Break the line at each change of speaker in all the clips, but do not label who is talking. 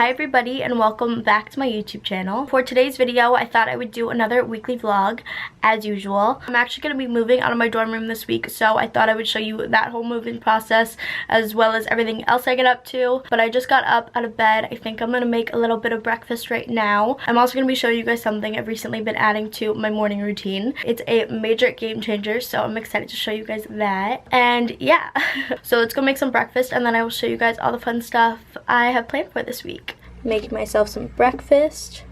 Hi everybody and welcome back to my YouTube channel. For today's video, I thought I would do another weekly vlog as usual. I'm actually going to be moving out of my dorm room this week, so I thought I would show you that whole moving process as well as everything else I get up to. But I just got up out of bed. I think I'm going to make a little bit of breakfast right now. I'm also going to be showing you guys something I've recently been adding to my morning routine. It's a major game changer, so I'm excited to show you guys that. And yeah, so let's go make some breakfast and then I will show you guys all the fun stuff I have planned for this week. Making myself some breakfast.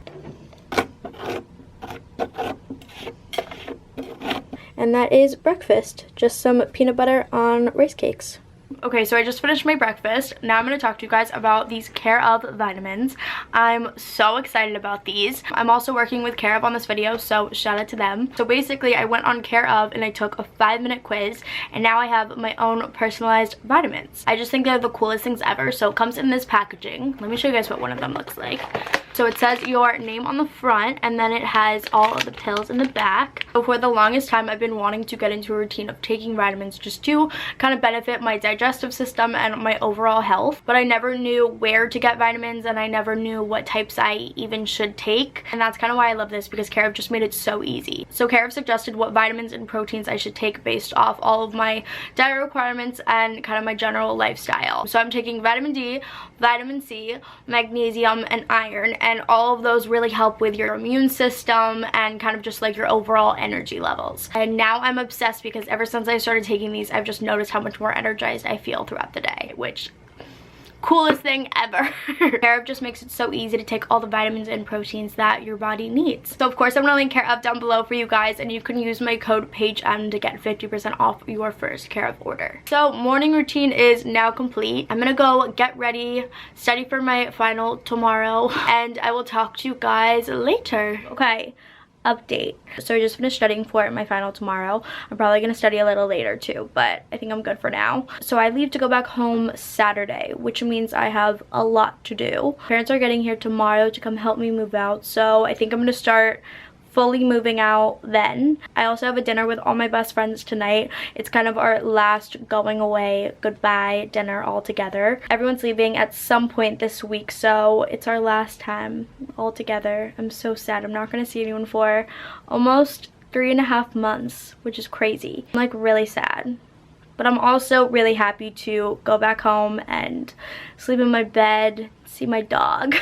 And that is breakfast. Just some peanut butter on rice cakes. Okay, so I just finished my breakfast. Now I'm going to talk to you guys about these Care of vitamins. I'm so excited about these. I'm also working with Care of on this video, so shout out to them. So basically, I went on Care of and I took a 5-minute quiz, and now I have my own personalized vitamins. I just think they're the coolest things ever. So it comes in this packaging. Let me show you guys what one of them looks like. So it says your name on the front, and then it has all of the pills in the back. So for the longest time, I've been wanting to get into a routine of taking vitamins just to kind of benefit my digestive system and my overall health. But I never knew where to get vitamins, and I never knew what types I even should take. And that's kind of why I love this, because Care of just made it so easy. So Care of suggested what vitamins and proteins I should take based off all of my diet requirements and kind of my general lifestyle. So I'm taking vitamin D, vitamin C, magnesium, and iron. And all of those really help with your immune system and kind of just like your overall energy levels. And now I'm obsessed because ever since I started taking these, I've just noticed how much more energized I feel throughout the day, which coolest thing ever. Care of just makes it so easy to take all the vitamins and proteins that your body needs. So of course I'm gonna link Care of down below for you guys, and you can use my code PAIGECMillss to get 50% off your first Care of order. So morning routine is now complete. I'm gonna go get ready, study for my final tomorrow, and I will talk to you guys later. Okay. Update. So I just finished studying for my final tomorrow. I'm probably going to study a little later too, but I think I'm good for now. So I leave to go back home Saturday, which means I have a lot to do. Parents are getting here tomorrow to come help me move out, so I think I'm going to start fully moving out then. I also have a dinner with all my best friends tonight. It's kind of our last going away goodbye dinner all together. Everyone's leaving at some point this week, so it's our last time all together. I'm so sad. I'm not going to see anyone for almost 3.5 months, which is crazy. I'm like really sad. But I'm also really happy to go back home and sleep in my bed, see my dog.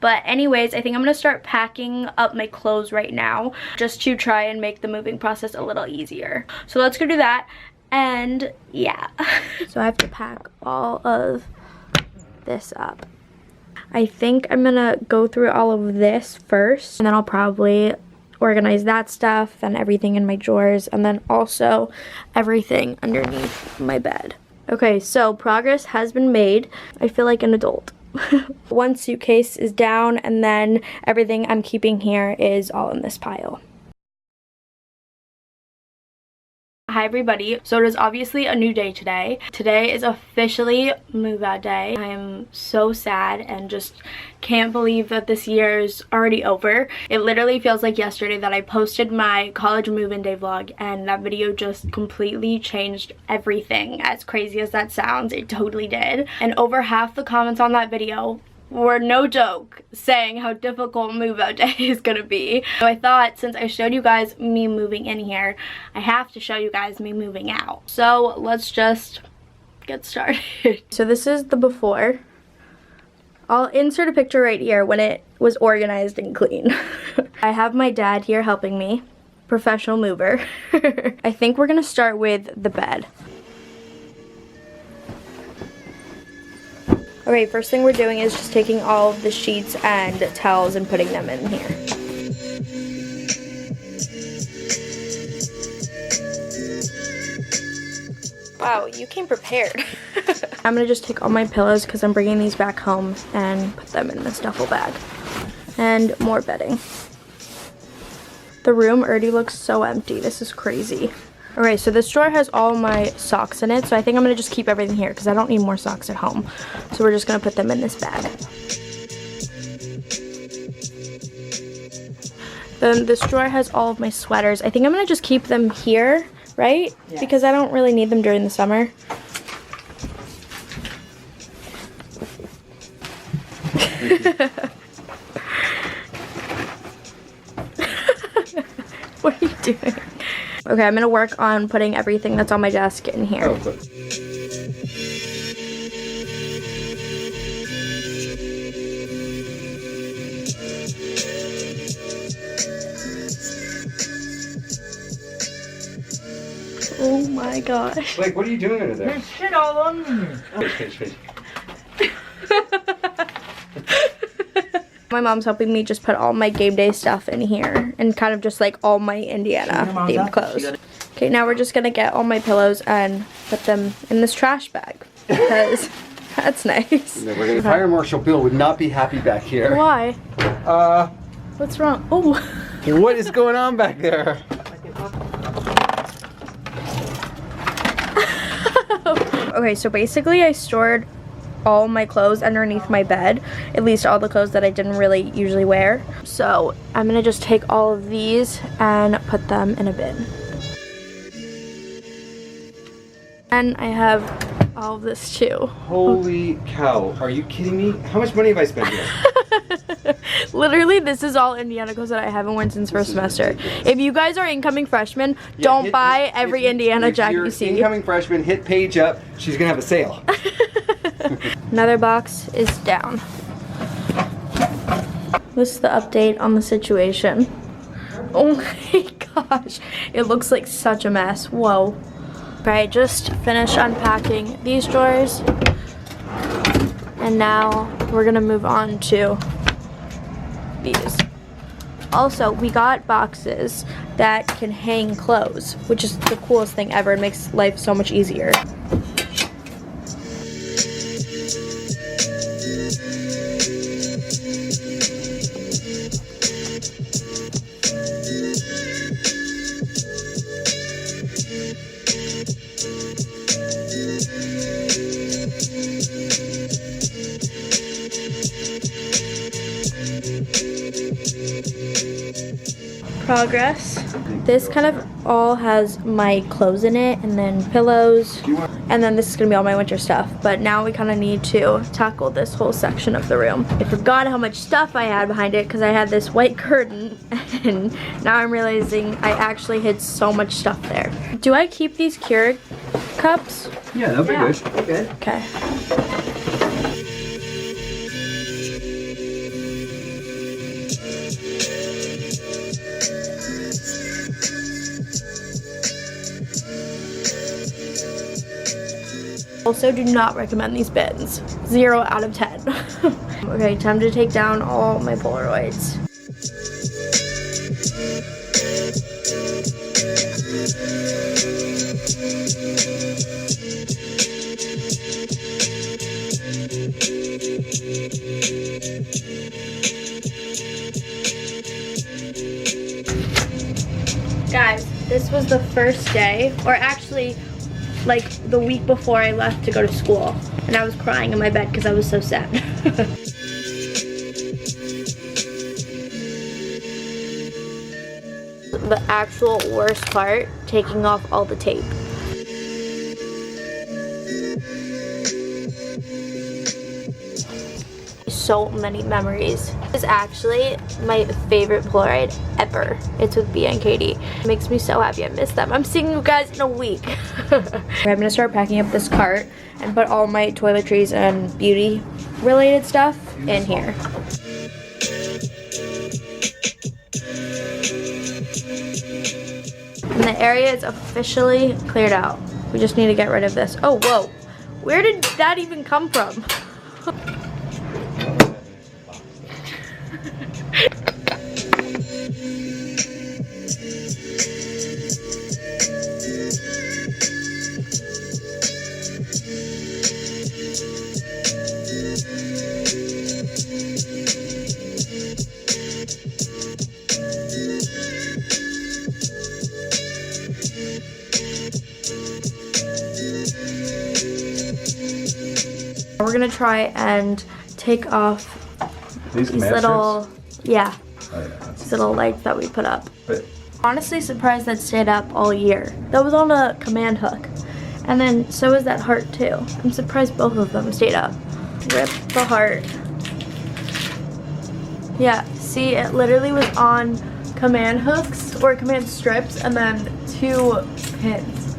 But anyways, I think I'm gonna start packing up my clothes right now just to try and make the moving process a little easier. So let's go do that, and yeah. So I have to pack all of this up. I think I'm gonna go through all of this first, and then I'll probably organize that stuff and everything in my drawers, and then also everything underneath my bed. Okay, so progress has been made. I feel like an adult. One suitcase is down, and then everything I'm keeping here is all in this pile. Hi everybody. So it is obviously a new day today. Today is officially move out day. I am so sad and just can't believe that this year is already over. It literally feels like yesterday that I posted my college move-in day vlog, and that video just completely changed everything. As crazy as that sounds, it totally did. And over half the comments on that video were, no joke, saying how difficult move out day is gonna be. So I thought, since I showed you guys me moving in here, I have to show you guys me moving out. So let's just get started. So this is the before. I'll insert a picture right here when it was organized and clean. I have my dad here helping me, professional mover. I think we're gonna start with the bed. Okay, first thing we're doing is just taking all of the sheets and towels and putting them in here. Wow, you came prepared. I'm gonna just take all my pillows because I'm bringing these back home and put them in this duffel bag. And more bedding. The room already looks so empty. This is crazy. Okay, so this drawer has all my socks in it, so I think I'm going to just keep everything here because I don't need more socks at home. So we're just going to put them in this bag. Then this drawer has all of my sweaters. I think I'm going to just keep them here, right? Yeah. Because I don't really need them during the summer. What are you doing? Okay, I'm gonna work on putting everything that's on my desk in here.
Oh, good.
Oh my gosh.
Like, what are you doing under there?
There's shit all on me.
Finish.
My mom's helping me just put all my game day stuff in here and kind of just like all my Indiana themed clothes. Okay, now we're just gonna get all my pillows and put them in this trash bag because that's nice.
No, we're gonna Fire Marshal Bill would not be happy back here.
Why? What's wrong? Oh.
What is going on back there?
Okay, so basically I stored all my clothes underneath my bed, at least all the clothes that I didn't really usually wear. So I'm gonna just take all of these and put them in a bin. And I have all of this too.
Holy cow, are you kidding me? How much money have I spent here?
Literally, this is all Indiana clothes that I haven't worn since first semester. If you guys are incoming freshmen, don't buy every Indiana jacket you see.
Incoming freshman, hit Paige up. She's gonna have a sale.
Another box is down. This is the update on the situation. Oh my gosh, it looks like such a mess. Whoa. Okay, I just finished unpacking these drawers, and now we're gonna move on to these. Also, we got boxes that can hang clothes, which is the coolest thing ever. It makes life so much easier. Progress. This kind of all has my clothes in it, and then pillows, and then this is gonna be all my winter stuff. But now we kind of need to tackle this whole section of the room. I forgot how much stuff I had behind it because I had this white curtain, and now I'm realizing I actually hid so much stuff there. Do I keep these Keurig cups?
Yeah, that'll be good. Okay.
Okay. Also, do not recommend these bins. 0 out of 10. Okay, time to take down all my Polaroids. Guys, this was the first day, or actually like the week before I left to go to school, and I was crying in my bed because I was so sad. The actual worst part, taking off all the tape. So many memories. This is actually my favorite Polaroid ever. It's with B and Katie. It makes me so happy. I miss them. I'm seeing you guys in a week. I'm gonna start packing up this cart and put all my toiletries and beauty related stuff in here. And the area is officially cleared out. We just need to get rid of this. Oh, whoa. Where did that even come from? We're gonna try and take off these little, yeah, these little lights that we put up.
But
honestly surprised that stayed up all year. That was on a command hook. And then so is that heart too. I'm surprised both of them stayed up. Rip the heart. Yeah, see, it literally was on command hooks or command strips and then 2 pins.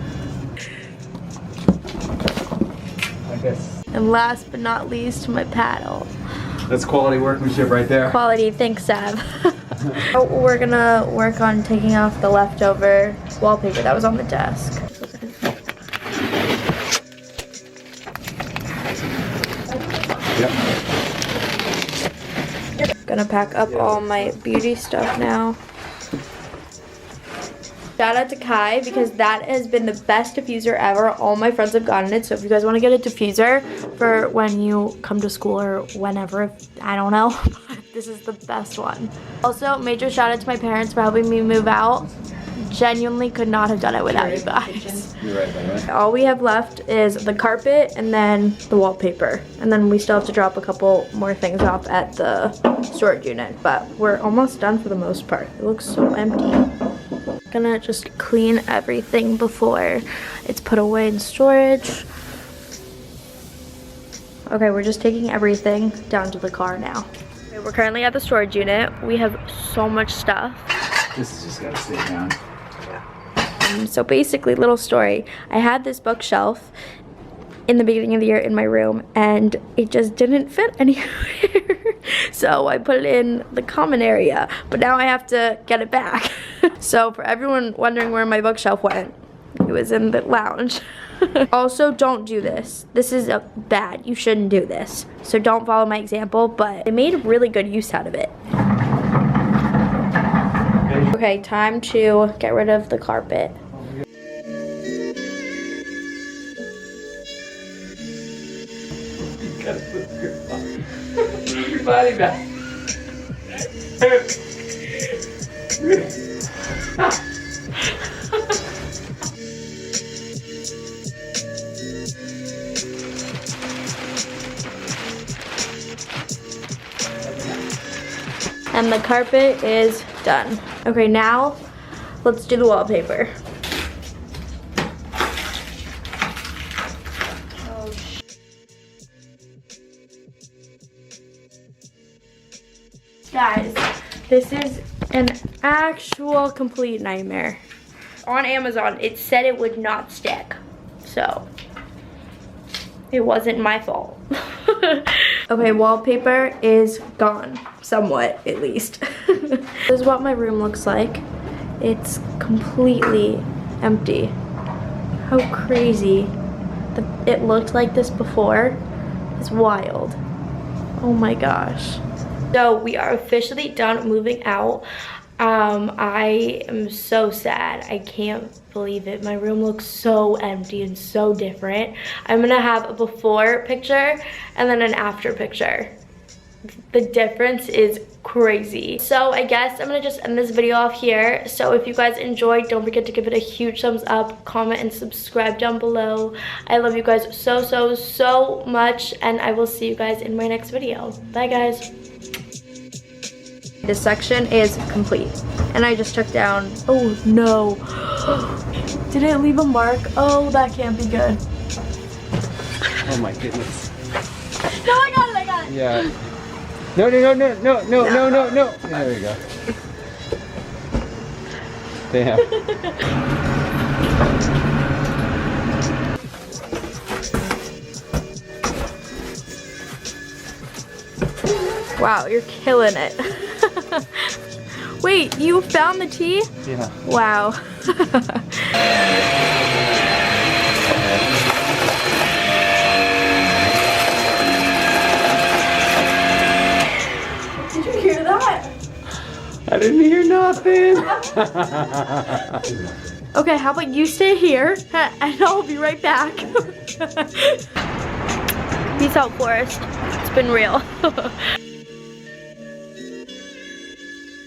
I guess.
And last but not least, my paddle.
That's quality workmanship right there.
Quality, thanks, Sav. We're gonna work on taking off the leftover wallpaper that was on the desk.
Yep.
Gonna pack up all my beauty stuff now. Shout out to Kai because that has been the best diffuser ever. All my friends have gotten it. So if you guys want to get a diffuser for when you come to school or whenever, I don't know, this is the best one. Also, major shout out to my parents for helping me move out. Genuinely could not have done it without you guys.
You're right, by the way.
All we have left is the carpet and then the wallpaper. And then we still have to drop a couple more things off at the storage unit. But we're almost done for the most part. It looks so empty. Gonna just clean everything before it's put away in storage. Okay, we're just taking everything down to the car now. Okay, we're currently at the storage unit. We have so much stuff.
This is just gotta stay down.
So basically, little story. I had this bookshelf in the beginning of the year in my room and it just didn't fit anywhere. So I put it in the common area, but now I have to get it back. So for everyone wondering where my bookshelf went, it was in the lounge. Also, don't do this. This is bad. You shouldn't do this. So don't follow my example, but I made really good use out of it. Okay, time to get rid of the carpet.
You gotta put your body back.
And the carpet is done. Okay, now let's do the wallpaper. Guys, this is an actual complete nightmare. On Amazon, it said it would not stick, so it wasn't my fault. Okay, wallpaper is gone, somewhat at least. This is what my room looks like. It's completely empty. How crazy that it looked like this before. It's wild. Oh my gosh. So we are officially done moving out. I am so sad. I can't believe it. My room looks so empty and so different. I'm gonna have a before picture and then an after picture. The difference is crazy. So I guess I'm gonna just end this video off here. So if you guys enjoyed, don't forget to give it a huge thumbs up, comment and subscribe down below. I love you guys so much, and I will see you guys in my next video. Bye guys. This section is complete. And I just took down, oh no. Did it leave a mark? Oh, that can't be good.
Oh my goodness.
No, I got it.
Yeah. No. There we go. Damn.
Wow, you're killing it. Wait, you found the tea?
Yeah.
Wow. Did you hear that?
I didn't hear nothing.
Okay, how about you stay here and I'll be right back. Peace out, Forest. It's been real.